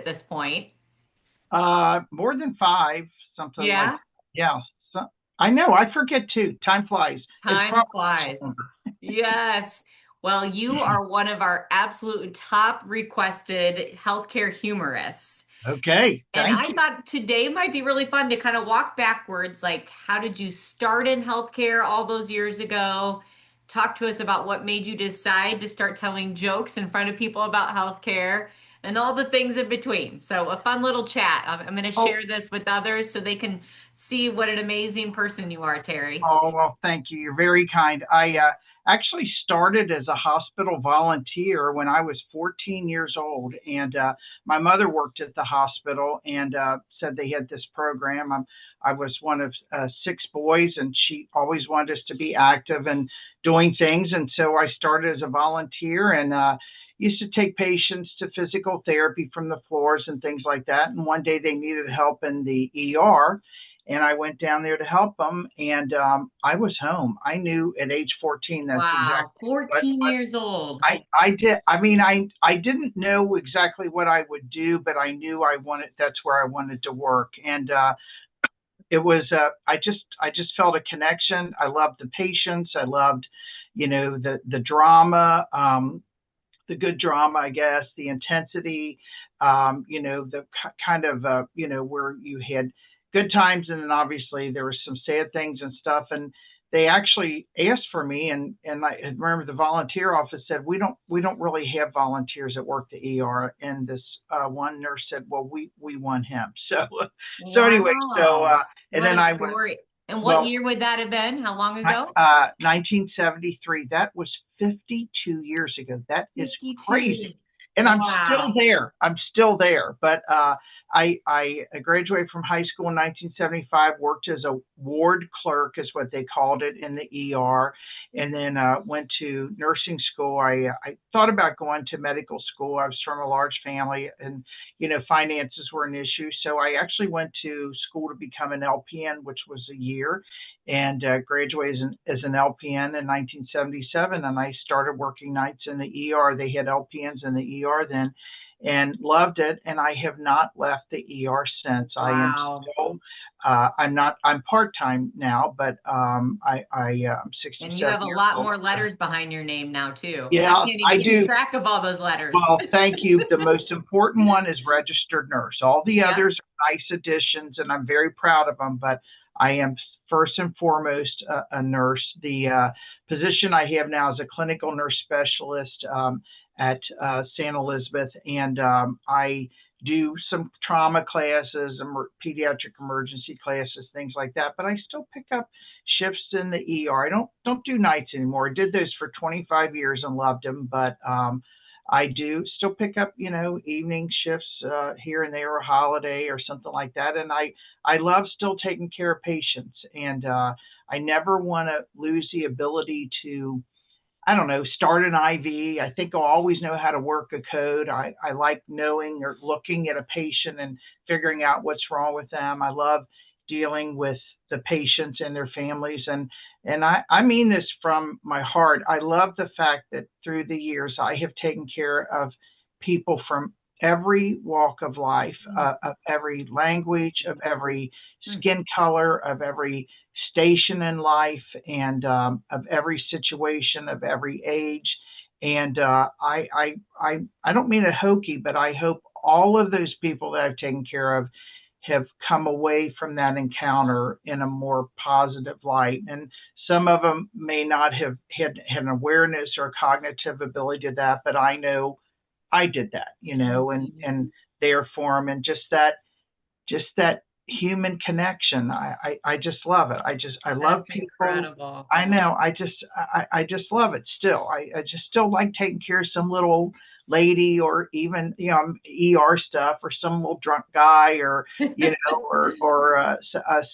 this point. More than five, something like Yeah, that. Yeah. So, I know, I forget too. Time flies. It's time probably flies. longer. Yes. Well, you are one of our absolute top requested healthcare humorists. Okay, And thank I you. thought today might be really fun to kind of walk backwards. Like, how did you start in healthcare all those years ago? Talk to us about what made you decide to start telling jokes in front of people about healthcare and all the things in between. So, a fun little chat. I'm going to Oh, share this with others so they can see what an amazing person you are, Terry. oh, well, thank you. You're very kind. I actually started as a hospital volunteer when I was 14 years old, and my mother worked at the hospital and said they had this program. I was one of six boys, and she always wanted us to be active and doing things, and so I started as a volunteer and used to take patients to physical therapy from the floors and things like that. And one day they needed help in the ER, and I went down there to help them. And I was home. I knew at age 14 that's Wow, exactly what 14 years old. I did. I mean, I didn't know exactly what I would do, but I knew I wanted. That's where I wanted to work. And it was. I just felt a connection. I loved the patients. I loved, the drama. The good drama, I guess, the intensity, the kind of, where you had good times, and then obviously there was some sad things and stuff. And they actually asked for me, and I remember the volunteer office said, we don't really have volunteers that work the ER. And this one nurse said, well, we want him. So anyway, Wow. and What then a I went, story. And what well, year would that have been? How long ago? 1973. That was 52 years ago. That is 52. crazy. And I'm still Wow. there. I'm still there. But I graduated from high school in 1975, worked as a ward clerk, is what they called it, in the ER, and then went to nursing school. I thought about going to medical school. I was from a large family, and finances were an issue. So I actually went to school to become an LPN, which was a year, and graduated as an LPN in 1977. And I started working nights in the ER. They had LPNs in the ER then, and loved it. And I have not left the ER since. I am Wow. still, I'm part time now, but I'm And you 67 have a years lot old. more letters behind your name now, too. I Yeah, can't I even keep do. track of all those letters. Well, thank you. The most important one is registered nurse. All the Yep. others are nice additions, and I'm very proud of them. But I am first and foremost a nurse. The position I have now is a clinical nurse specialist at St. Elizabeth, and I do some trauma classes, pediatric emergency classes, things like that. But I still pick up shifts in the ER. I don't do nights anymore. I did those for 25 years and loved them, but I do still pick up, evening shifts here and there, or holiday or something like that. And I love still taking care of patients, and I never want to lose the ability to, I don't know, start an IV. I think I'll always know how to work a code. I like knowing or looking at a patient and figuring out what's wrong with them. I love dealing with the patients and their families. And I mean this from my heart. I love the fact that through the years I have taken care of people from every walk of life, Mm, of every language, of amazing. every Mm. skin color, of every station in life, and of every situation, of every age. And I don't mean it hokey, but I hope all of those people that I've taken care of have come away from that encounter in a more positive light. And some of them may not have had an awareness or cognitive ability to that, but I know I did that, Mhm. and there for them, and just that human connection. I just love it. I love That's people. incredible. I know. I just love it still. I just still like taking care of some little lady, or even ER stuff, or some little drunk guy, or or a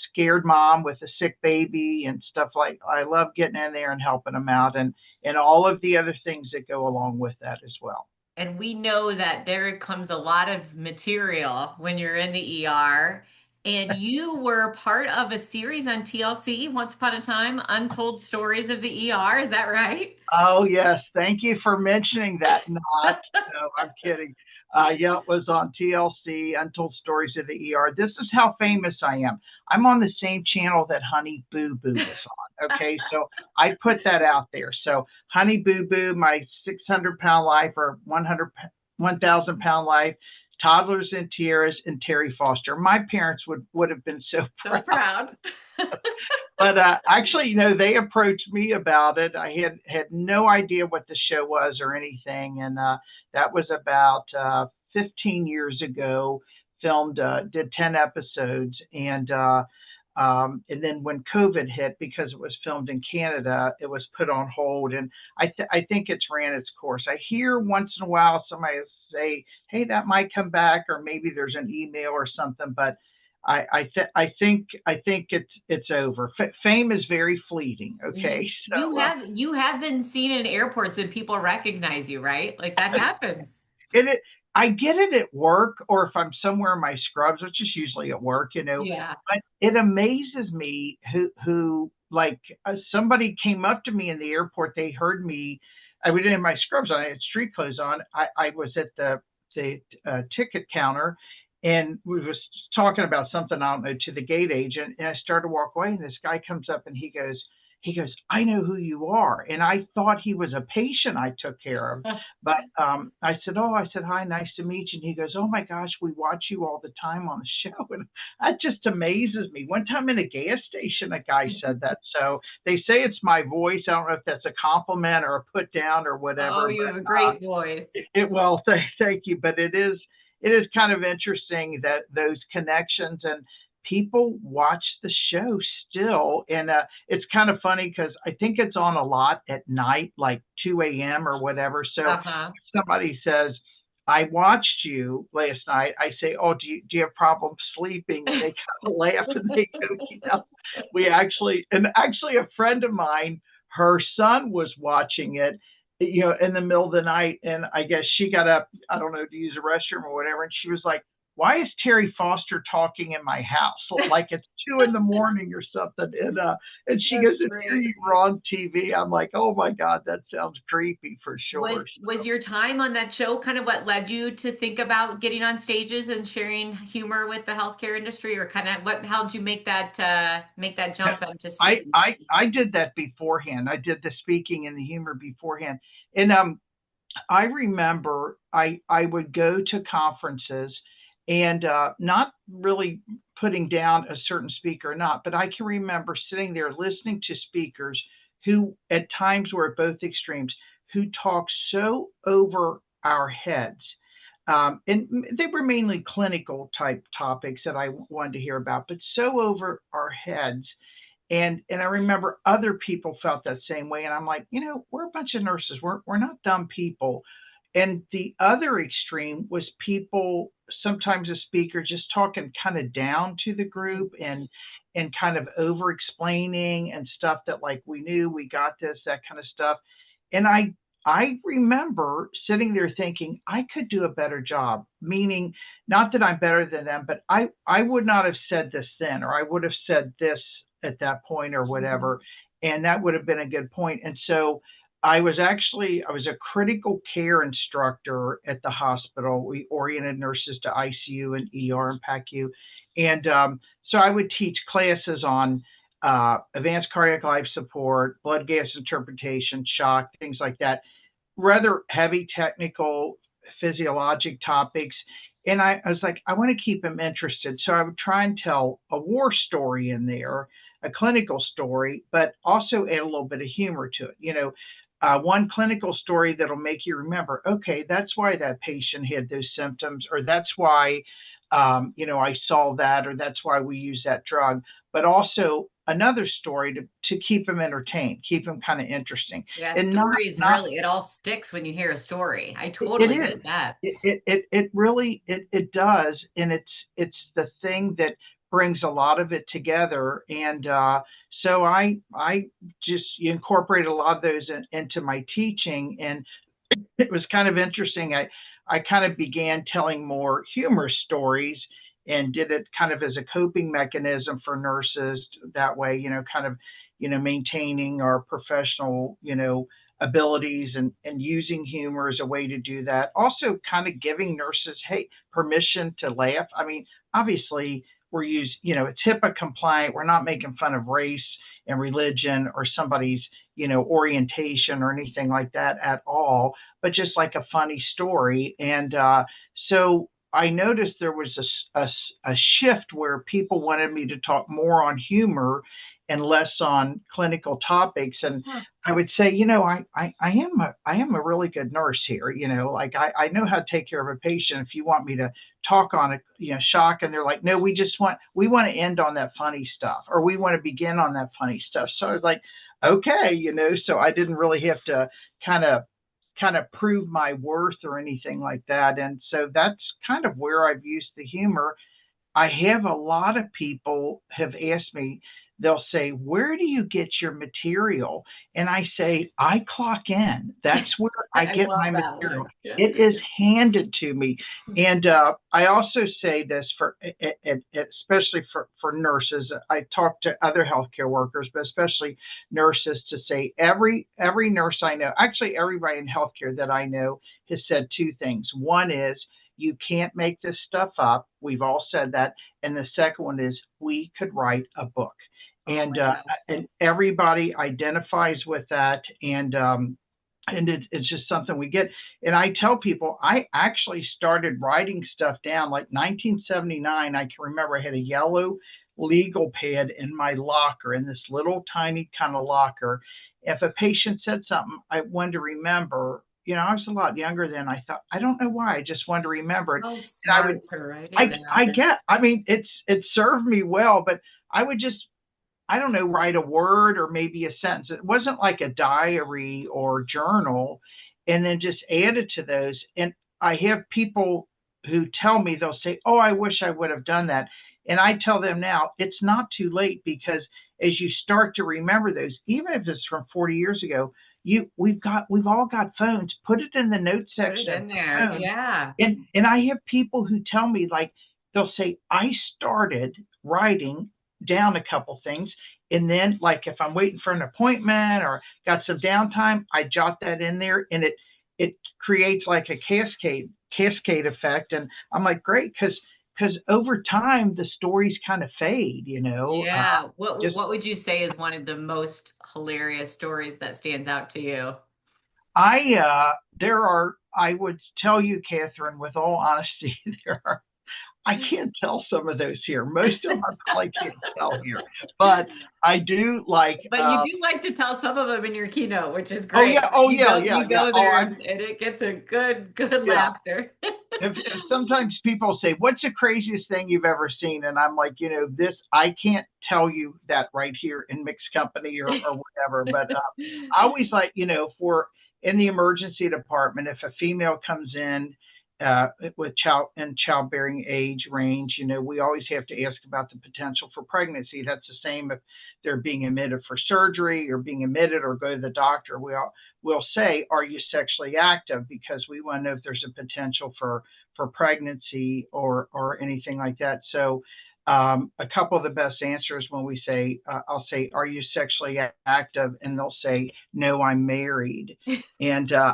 scared mom with a sick baby and stuff. Like, I love getting in there and helping them out, and all of the other things that go along with that as well. And we know that there comes a lot of material when you're in the ER. And you were part of a series on TLC once upon a time, Untold Stories of the ER. Is that right? Oh, yes. Thank you for mentioning that. Not, no, I'm kidding. Yeah, it was on TLC, Untold Stories of the ER. This is how famous I am. I'm on the same channel that Honey Boo Boo was on. Okay, so I put that out there. So Honey Boo Boo, my 600-pound life or 1,000-pound life, Toddlers and Tiaras, and Terry Foster. My parents would have been so So proud. proud. But actually, they approached me about it. I had no idea what the show was or anything, and that was about 15 years ago. Filmed, did 10 episodes, and then when COVID hit, because it was filmed in Canada, it was put on hold, and I think it's ran its course. I hear once in a while somebody say, "Hey, that might come back," or maybe there's an email or something, but I think it's over. Fame is very fleeting. Okay, You have been seen in airports and people recognize you, right? Like that happens. it I get it at work, or if I'm somewhere in my scrubs, which is usually at work. Yeah. But it amazes me who like somebody came up to me in the airport. They heard me. I didn't have my scrubs on. I had street clothes on. I was at the ticket counter, and we was talking about something, I don't know, to the gate agent, and I started to walk away, and this guy comes up and he goes, "I know who you are," and I thought he was a patient I took care of, but I said, "Oh," I said, "Hi, nice to meet you," and he goes, "Oh my gosh, we watch you all the time on the show," and that just amazes me. One time in a gas station, a guy said that, so they say it's my voice. I don't know if that's a compliment or a put down or Oh, whatever, you but have a great voice. well, thank you, but it is kind of interesting that those connections, and people watch the show still, and it's kind of funny because I think it's on a lot at night, like 2 a.m. or whatever. So Uh-huh. somebody says, "I watched you last night," I say, "Oh, do you have problems sleeping?" And they kind of laugh and they go, we actually a friend of mine, her son was watching it, in the middle of the night, and I guess she got up, I don't know, to use a restroom or whatever, and she was like, "Why is Terry Foster talking in my house like it's 2 in the morning or something?" And she goes, That's "And here great. you were on TV." I'm like, "Oh my God, that sounds creepy for Was sure." was your time on that show kind of what led you to think about getting on stages and sharing humor with the healthcare industry, or kind of what how'd you make that jump into I speaking? I I did that beforehand. I did the speaking and the humor beforehand, and I remember I would go to conferences, and not really putting down a certain speaker or not, but I can remember sitting there listening to speakers who at times were at both extremes, who talked so over our heads. And they were mainly clinical type topics that I wanted to hear about, but so over our heads. And I remember other people felt that same way. And I'm like, we're a bunch of nurses. We're not dumb people. And the other extreme was people, sometimes a speaker just talking kind of down to the group, and kind of over explaining and stuff that, like, we knew we got this, that kind of stuff. And I remember sitting there thinking I could do a better job, meaning not that I'm better than them, but I would not have said this then, or I would have said this at that point or Mhm. whatever, and that would have been a good point. And so I was a critical care instructor at the hospital. We oriented nurses to ICU and ER and PACU, and so I would teach classes on advanced cardiac life support, blood gas interpretation, shock, things like that, rather heavy technical physiologic topics. And I was like, I want to keep them interested. So I would try and tell a war story in there, a clinical story, but also add a little bit of humor to it. One clinical story that'll make you remember, okay, that's why that patient had those symptoms, or that's why, I saw that, or that's why we use that drug. But also another story to keep them entertained, keep them kind of interesting, Yeah, and not stories not really, it all sticks when you hear a story. I it totally is. get that. It really it does, and it's the thing that brings a lot of it together. And so I just incorporate a lot of those into my teaching, and it was kind of interesting. I kind of began telling more humorous stories, and did it kind of as a coping mechanism for nurses that way, kind of, maintaining our professional, abilities, and using humor as a way to do that. Also, kind of giving nurses, hey, permission to laugh. I mean, obviously, it's HIPAA compliant. We're not making fun of race and religion or somebody's, orientation or anything like that at all, but just like a funny story. And so I noticed there was a shift where people wanted me to talk more on humor and less on clinical topics. And Huh. I would say, I am a really good nurse here. Like I know how to take care of a patient. If you want me to talk on shock, and they're like, no, we want to end on that funny stuff, or we want to begin on that funny stuff. So I was like, okay, so I didn't really have to kind of prove my worth or anything like that. And so that's kind of where I've used the humor. I have a lot of people have asked me, they'll say, where do you get your material? And I say, I clock in. That's where I I get love my that material. one. Yeah. It is handed to me. And I also say this especially for nurses. I talk to other healthcare workers, but especially nurses, to say every nurse I know, actually everybody in healthcare that I know, has said two things. One is, you can't make this stuff up. We've all said that. And the second one is, we could write a book. Oh And my gosh. and everybody identifies with that. And it's just something we get. And I tell people, I actually started writing stuff down like 1979. I can remember I had a yellow legal pad in my locker, in this little tiny kind of locker. If a patient said something I wanted to remember, I was a lot younger then. I thought, I don't know why, I just wanted to remember it. Oh, And I would, smart to write it I down. get, I mean, it served me well, but I would just, I don't know, write a word or maybe a sentence. It wasn't like a diary or journal, and then just add it to those. And I have people who tell me, they'll say, oh, I wish I would have done that. And I tell them now, it's not too late, because as you start to remember those, even if it's from 40 years ago, we've all got phones. Put it in the notes Put it section of in your there. phone. Yeah. And I have people who tell me, like, they'll say, I started writing down a couple things, and then, like, if I'm waiting for an appointment or got some downtime, I jot that in there, and it creates like a cascade effect. And I'm like, great, because over time the stories kind of fade, Yeah. What just what would you say is one of the most hilarious stories that stands out to you? there are, I would tell you, Catherine, with all honesty, there are, I can't tell some of those here. Most of them I probably can't tell here, but I do like. But you do like to tell some of them in your keynote, which is Oh great. yeah, oh You yeah, go yeah, you yeah. go Oh, there and it gets a good yeah. laughter. If sometimes people say, "What's the craziest thing you've ever seen?" and I'm like, this I can't tell you that right here in mixed company or whatever. But I always like, for in the emergency department, if a female comes in with childbearing age range, we always have to ask about the potential for pregnancy. That's the same if they're being admitted for surgery or being admitted or go to the doctor. We'll say, "Are you sexually active?" Because we want to know if there's a potential for pregnancy or anything like that. So a couple of the best answers when we say, I'll say, "Are you sexually active?" And they'll say, "No, I'm married." And I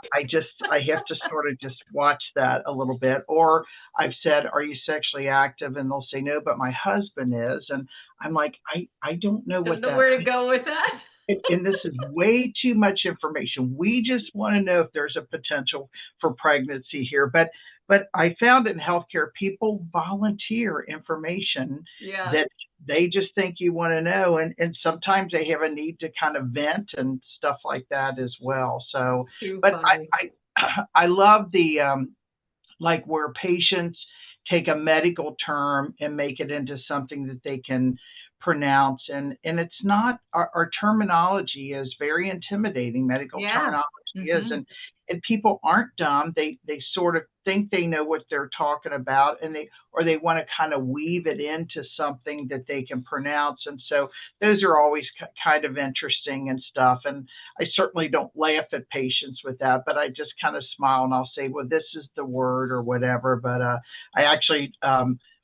have to sort of just watch that a little bit. Or I've said, "Are you sexually active?" And they'll say, "No, but my husband is." And I'm like, I don't know Don't what know that, where to go with that. and this is way too much information. We just want to know if there's a potential for pregnancy here. But I found in healthcare, people volunteer information Yeah, that they just think you want to know. And sometimes they have a need to kind of vent and stuff like that as well. So, too but funny. I love the, like, where patients take a medical term and make it into something that they can pronounce. And it's not, our terminology is very intimidating. Medical Yeah. terminology is. Hmm. And people aren't dumb. They sort of think they know what they're talking about, and they want to kind of weave it into something that they can pronounce. And so those are always kind of interesting and stuff. And I certainly don't laugh at patients with that, but I just kind of smile and I'll say, well, this is the word or whatever. But I actually,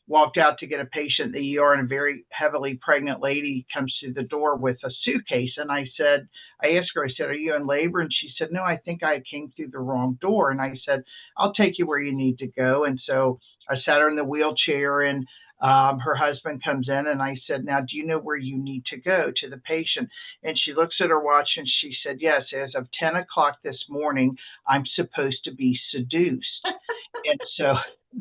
walked out to get a patient in the ER, and a very heavily pregnant lady comes through the door with a suitcase. And I asked her, I said, "Are you in labor?" And she said, "No, I think I came through the wrong door." And I said, "I'll take you where you need to go." And so I sat her in the wheelchair, and her husband comes in, and I said, "Now, do you know where you need to go to the patient?" And she looks at her watch and she said, "Yes, as of 10 o'clock this morning, I'm supposed to be seduced." And so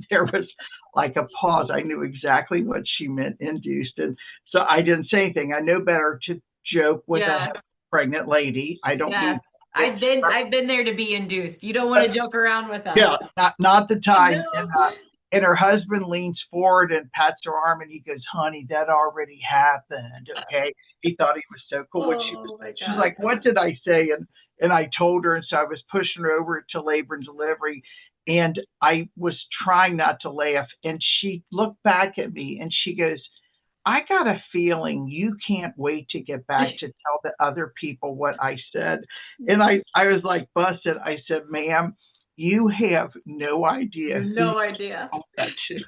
there was like a pause. I knew exactly what she meant, induced. And so I didn't say anything. I know better to joke with a Yes. pregnant lady. I don't need Yes. it. I've been there to be induced. You don't want to joke around with us. Yeah, not the time. No. And her husband leans forward and pats her arm, and he goes, "Honey, that already happened." Okay. He thought he was so cool. When Oh my she's gosh. like, "What did I say?" And I told her, and so I was pushing her over to labor and delivery, and I was trying not to laugh. And she looked back at me and she goes, "I got a feeling you can't wait to get back to tell the other people what I said." And I was like busted. I said, "Ma'am, you have no You idea have who no idea. that to."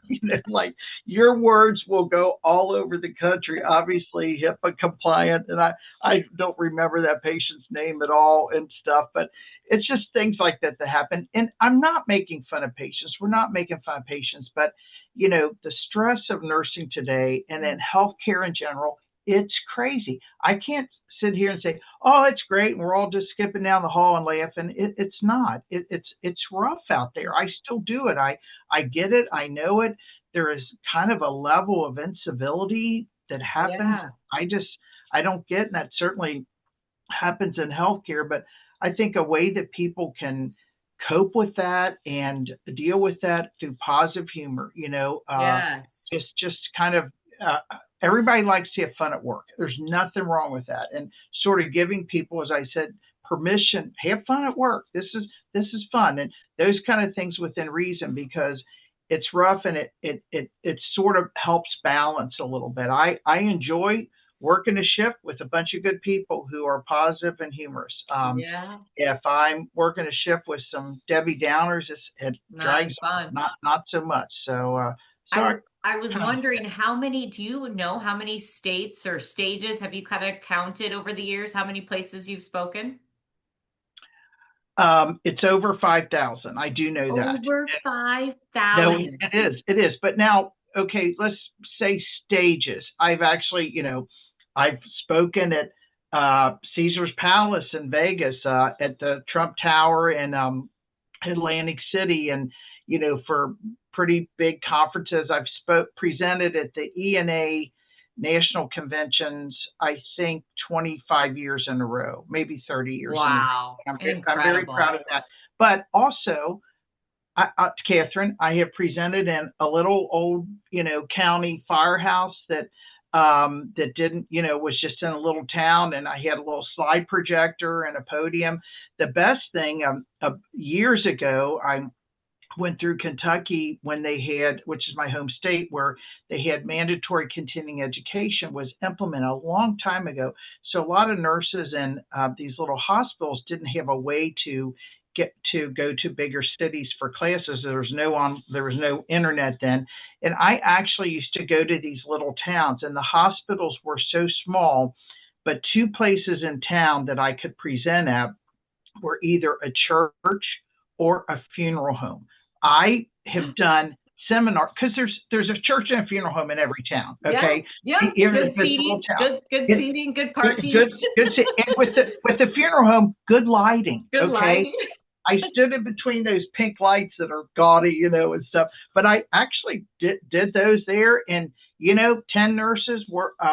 Like your words will go all over the country, obviously HIPAA compliant. And I don't remember that patient's name at all and stuff, but it's just things like that that happen. And I'm not making fun of patients. We're not making fun of patients, but the stress of nursing today and in healthcare in general, it's crazy. I can't sit here and say, "Oh, it's great," and we're all just skipping down the hall and laughing. It's not. It's rough out there. I still do it. I get it. I know it. There is kind of a level of incivility that happens. Yeah. I don't get, and that certainly happens in healthcare. But I think a way that people can cope with that and deal with that through positive humor, Yes. just kind of everybody likes to have fun at work. There's nothing wrong with that, and sort of giving people, as I said, permission, have fun at work. This is fun, and those kind of things within reason, because it's rough, and it sort of helps balance a little bit. I enjoy working a shift with a bunch of good people who are positive and humorous. Yeah. If I'm working a shift with some Debbie Downers, it Not drags as fun. not so much. So I was kind of wondering do you know how many states or stages have you kind of counted over the years? How many places you've spoken? it's over 5,000. I do know that. Over No, 5,000. it is. But now, okay, let's say stages. I've actually, I've spoken at Caesar's Palace in Vegas, at the Trump Tower in Atlantic City, and for pretty big conferences. I've presented at the ENA national conventions, I think 25 years in a row, maybe 30 years in a row. Wow. I'm very proud Incredible. of that. But also, Catherine, I have presented in a little old, county firehouse that didn't, was just in a little town, and I had a little slide projector and a podium. The best thing, years ago, I went through Kentucky when they had, which is my home state, where they had mandatory continuing education was implemented a long time ago. So a lot of nurses in these little hospitals didn't have a way to get to go to bigger cities for classes. There was no internet then. And I actually used to go to these little towns, and the hospitals were so small, but two places in town that I could present at were either a church or a funeral home. I have done seminar because there's a church and a funeral home in every town. Okay, Yes. Yep. even if Good it's a little seating. town. Good It, seating. Good parking. good, good. And with the funeral home, good lighting. Good Okay, lighting. I stood in between those pink lights that are gaudy, and stuff. But I actually did those there, and 10 nurses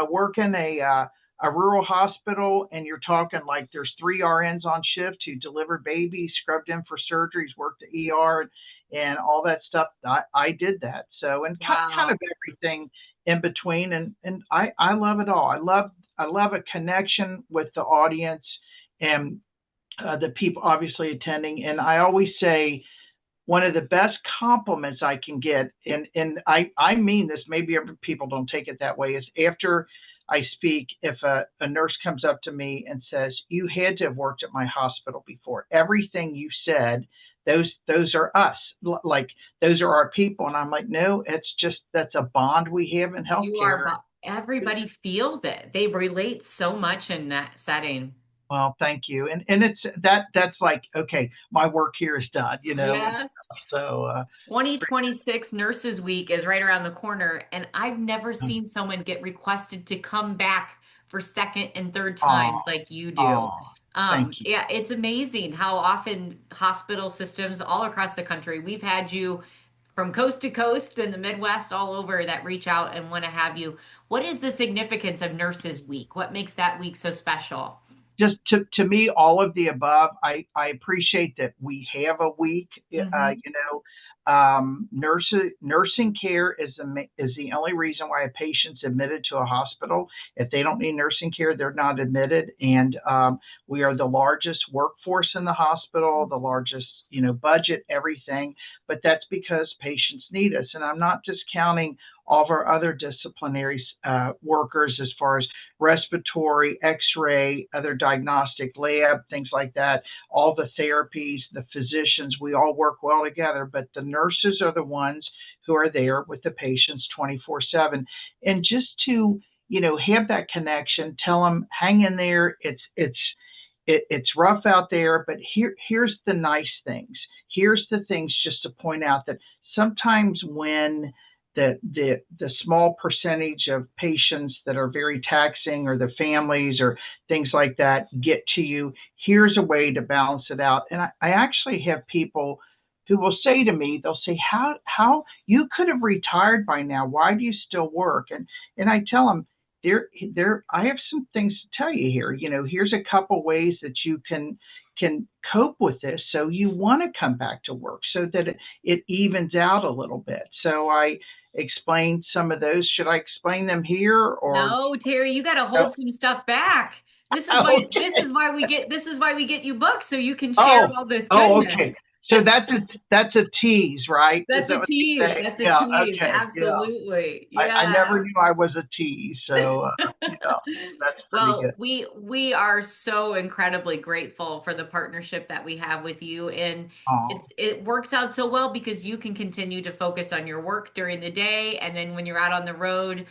working a rural hospital, and you're talking like there's 3 RNs on shift who delivered babies, scrubbed in for surgeries, worked the ER, and all that stuff. I did that. So, and kind of Wow. everything in between, and I love it all. I love a connection with the audience and the people obviously attending. And I always say one of the best compliments I can get, and I mean this, maybe other people don't take it that way, is after I speak, if a nurse comes up to me and says, "You had to have worked at my hospital before. Everything you said those are us. Like those are our people. And I'm like, no, it's just that's a bond we have in You are, healthcare. but everybody feels it. They relate so much in that setting. Well, thank you. And it's that's like, okay, my work here is done, and Yes. stuff. So 2026 Nurses Week is right around the corner, and I've never seen someone get requested to come back for second and third oh, times like you do. oh, thank you. Yeah, it's amazing how often hospital systems all across the country, we've had you from coast to coast in the Midwest, all over that reach out and want to have you. What is the significance of Nurses Week? What makes that week so special? Just to me, all of the above. I appreciate that we have a week. Hmm. Nursing care is the only reason why a patient's admitted to a hospital. If they don't need nursing care, they're not admitted. And we are the largest workforce in the hospital, the largest budget, everything. But that's because patients need us. And I'm not discounting all of our other disciplinary workers as far as respiratory, x-ray, other diagnostic lab, things like that, all the therapies, the physicians, we all work well together, but the nurses are the ones who are there with the patients 24/7. And just to, have that connection, tell them, hang in there. It's rough out there, but here's the nice things. Here's the things just to point out that sometimes when the small percentage of patients that are very taxing or the families or things like that get to you, here's a way to balance it out. And I actually have people who will say to me, they'll say, how you could have retired by now. Why do you still work? And I tell them, I have some things to tell you here. Here's a couple ways that you can cope with this, so you want to come back to work so that it evens out a little bit. So I explained some of those. Should I explain them here or No, Terry, you got to no? hold some stuff back. This is why this Okay. is why we get you booked so you can share Oh, all this oh, goodness. okay. So that's a tease, right? Is That's that a what you tease. say? That's a Yeah. tease. Okay. Yeah. Absolutely. I never Yes. knew I was a tease, so that's pretty Well, good. we are so incredibly grateful for the partnership that we have with you, and Oh, it works out so well because you can continue to focus on your work during the day, and then when you're out on the road,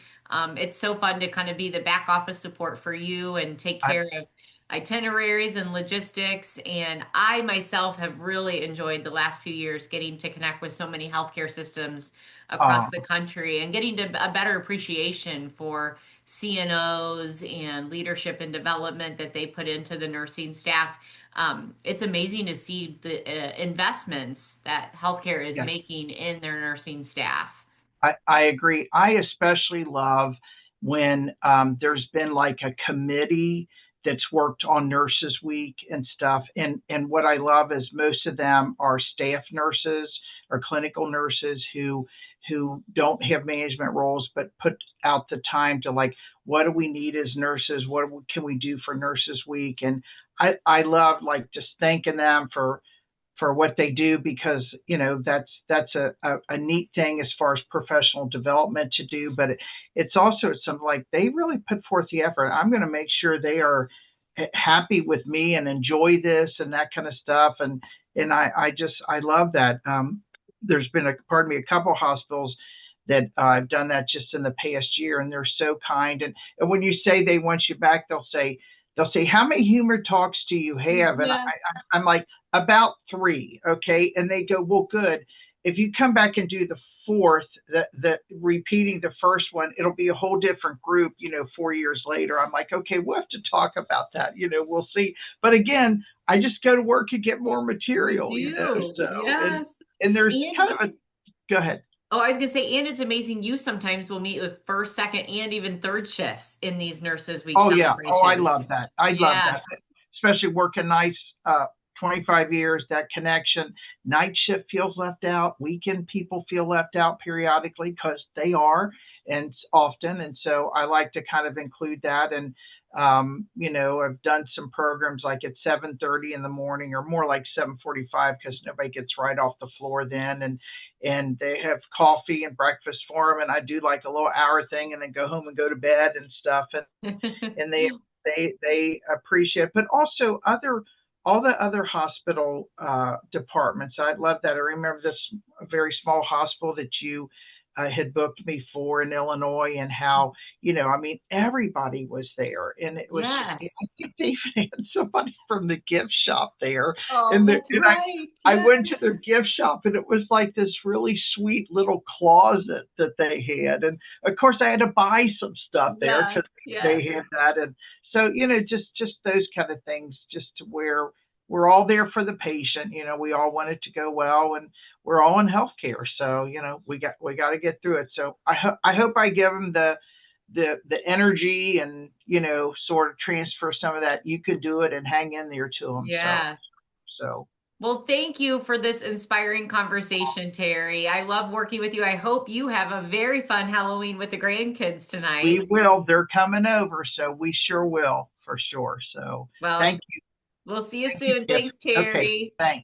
it's so fun to kind of be the back office support for you and take I, care of itineraries and logistics. And I myself have really enjoyed the last few years getting to connect with so many healthcare systems across the oh, country and getting to a better appreciation for CNOs and leadership and development that they put into the nursing staff. It's amazing to see the investments that healthcare is yes. making in their nursing staff. I agree. I especially love when there's been like a committee that's worked on Nurses Week and stuff. And what I love is most of them are staff nurses or clinical nurses who don't have management roles but put out the time to like, what do we need as nurses? Can we do for Nurses Week? And I love like just thanking them for what they do because that's a neat thing as far as professional development to do, but it's also something like they really put forth the effort. I'm going to make sure they are happy with me and enjoy this and that kind of stuff. And I love that. There's been a couple hospitals that I've done that just in the past year, and they're so kind. And when you say they want you back, they'll say, how many humor talks do you have? And Yes. I'm like, about three. Okay. And they go, well, good. If you come back and do the fourth, the repeating the first one, it'll be a whole different group, 4 years later. I'm like, okay, we'll have to talk about that. We'll see. But again, I just go to work and get more You material, do. so, and, Yes. and there's And kind of go ahead. oh, I was gonna say, and it's amazing you sometimes will meet with first, second, and even third shifts in these Nurses Week Oh yeah. Oh, I celebrations. love that. I love Yeah. that, especially working nights. 25 years, that connection. Night shift feels left out. Weekend people feel left out periodically because they are, and often. And so I like to kind of include that. And I've done some programs like at 7:30 in the morning, or more like 7:45, because nobody gets right off the floor then. And they have coffee and breakfast for them, and I do like a little hour thing, and then go home and go to bed and stuff. And they appreciate it. But also other all the other hospital departments. I love that. I remember this very small hospital that you had booked me for in Illinois, and how, I mean, everybody was there, and it was. I Yes. think they even had somebody from the gift shop there, Oh, and, that's and right. I went to Yes. their gift shop, and it was like this really sweet little closet that they had, and of course I had to buy some stuff there because Yes. Yes. they had that, and so just those kind of things, just to where we're all there for the patient. We all want it to go well, and we're all in healthcare, so we got to get through it. So I hope I give them the energy, and sort of transfer some of that "you could do it" and hang in there to them. So Yes. so Well, thank you for this inspiring conversation, Terry. I love working with you. I hope you have a very fun Halloween with the grandkids we tonight. will. They're coming over, so we sure will, for sure. So Well, thank you. we'll see you Thank you, soon. Tiff. Thanks, Okay, Terry. thanks.